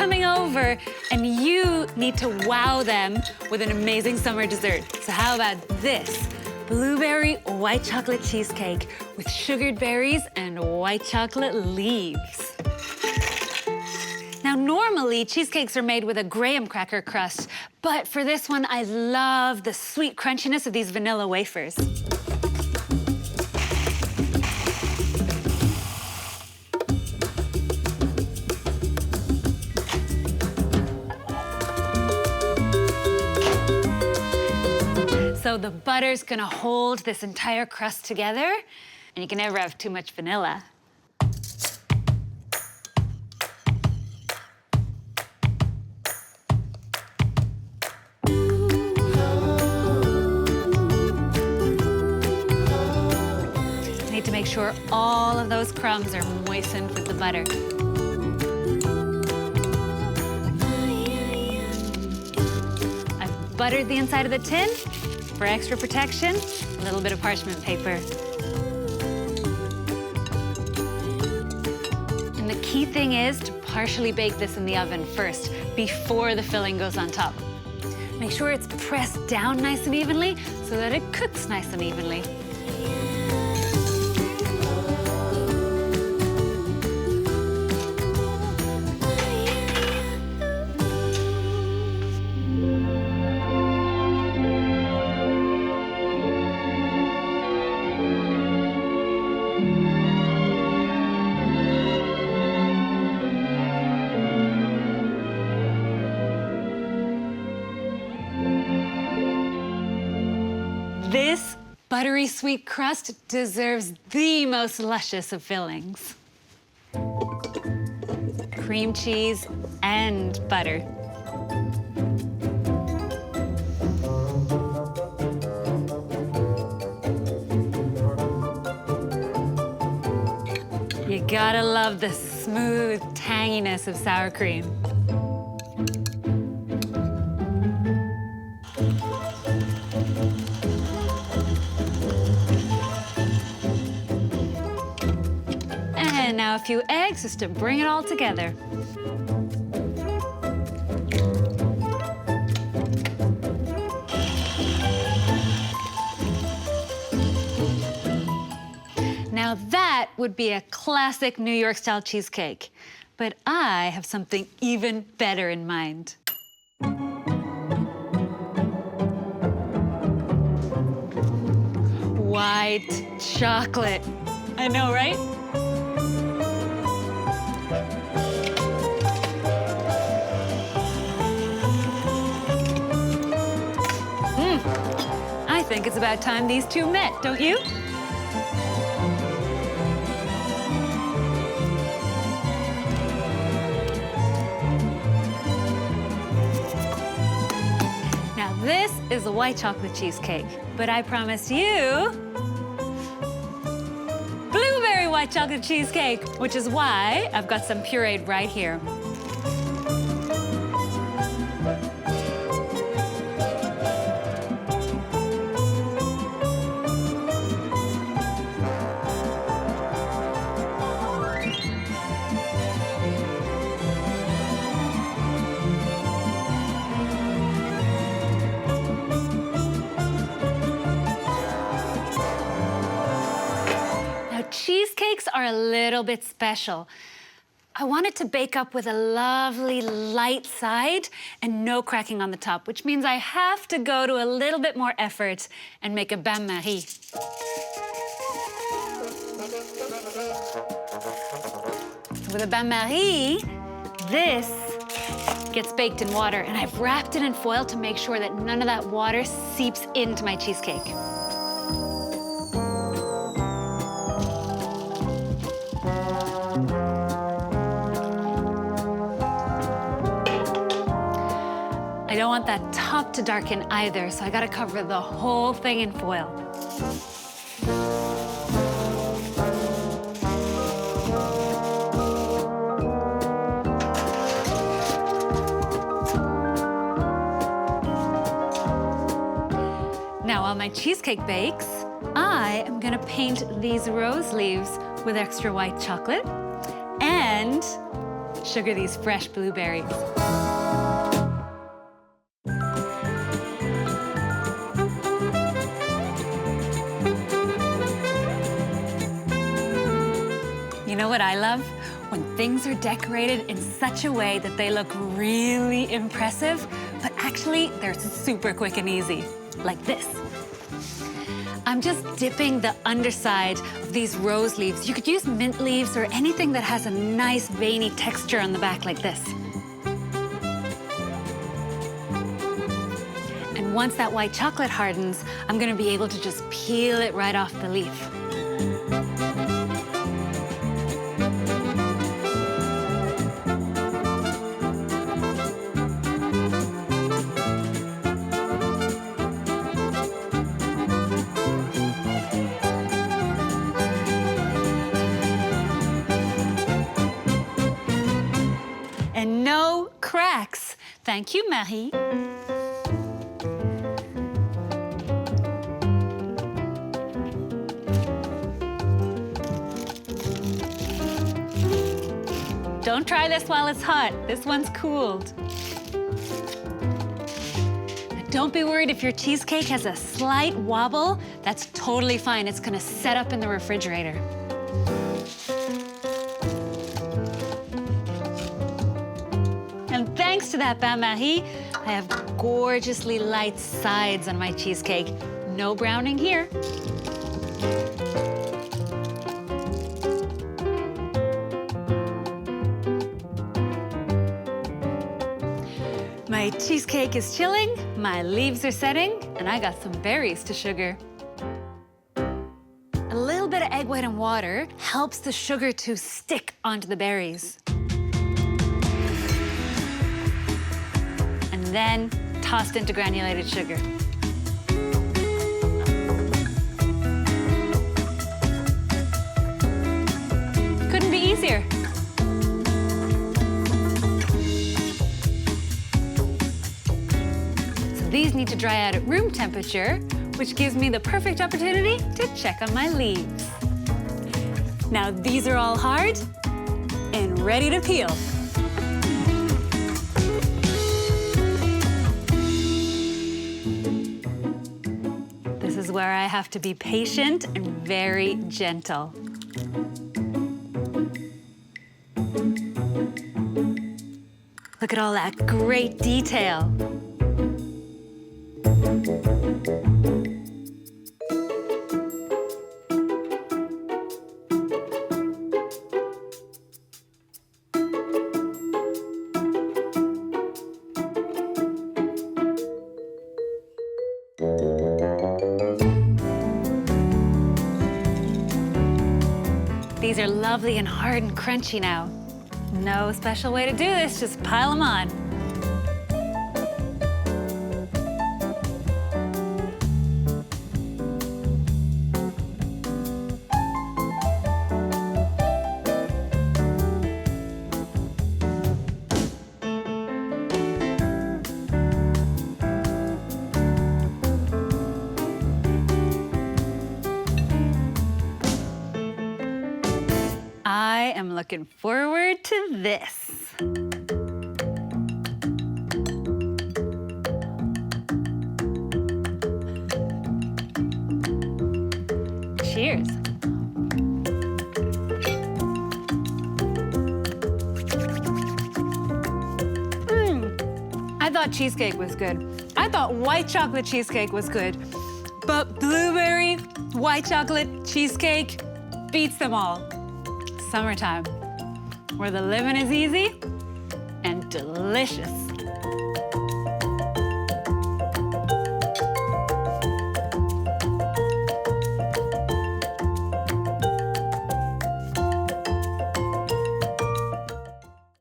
coming over, and you need to wow them with an amazing summer dessert. So how about this? Blueberry white chocolate cheesecake with sugared berries and white chocolate leaves. Now, normally, cheesecakes are made with a graham cracker crust, but for this one, I love the sweet crunchiness of these vanilla wafers. So the butter's gonna hold this entire crust together, and you can never have too much vanilla. Need to make sure all of those crumbs are moistened with the butter. I've buttered the inside of the tin. For extra protection, a little bit of parchment paper. And the key thing is to partially bake this in the oven first, before the filling goes on top. Make sure it's pressed down nice and evenly so that it cooks nice and evenly. This buttery sweet crust deserves the most luscious of fillings. Cream cheese and butter. You gotta love the smooth tanginess of sour cream. And now a few eggs just to bring it all together. Now that would be a classic New York-style cheesecake. But I have something even better in mind. White chocolate. I know, right? I think it's about time these two met, don't you? Now this is a white chocolate cheesecake, but I promise you blueberry white chocolate cheesecake, which is why I've got some pureed right here. Cheesecakes are a little bit special. I want it to bake up with a lovely light side and no cracking on the top, which means I have to go to a little bit more effort and make a bain-marie. With a bain-marie, this gets baked in water, and I've wrapped it in foil to make sure that none of that water seeps into my cheesecake. I don't want that top to darken either, so I gotta cover the whole thing in foil. Now, while my cheesecake bakes, I am gonna paint these rose leaves with extra white chocolate and sugar these fresh blueberries. You know what I love? When things are decorated in such a way that they look really impressive, but actually they're super quick and easy, like this. I'm just dipping the underside of these rose leaves. You could use mint leaves or anything that has a nice veiny texture on the back like this. And once that white chocolate hardens, I'm gonna be able to just peel it right off the leaf. And no cracks. Thank you, Marie. Don't try this while it's hot. This one's cooled. Don't be worried if your cheesecake has a slight wobble. That's totally fine. It's gonna set up in the refrigerator. And thanks to that bain-marie, I have gorgeously light sides on my cheesecake. No browning here. My cheesecake is chilling, my leaves are setting, and I got some berries to sugar. A little bit of egg white and water helps the sugar to stick onto the berries. And then tossed into granulated sugar. Couldn't be easier. These need to dry out at room temperature, which gives me the perfect opportunity to check on my leaves. Now these are all hard and ready to peel. This is where I have to be patient and very gentle. Look at all that great detail. These are lovely and hard and crunchy now. No special way to do this, just pile them on. I am looking forward to this. Cheers. I thought cheesecake was good. I thought white chocolate cheesecake was good. But blueberry white chocolate cheesecake beats them all. Summertime, where the living is easy and delicious.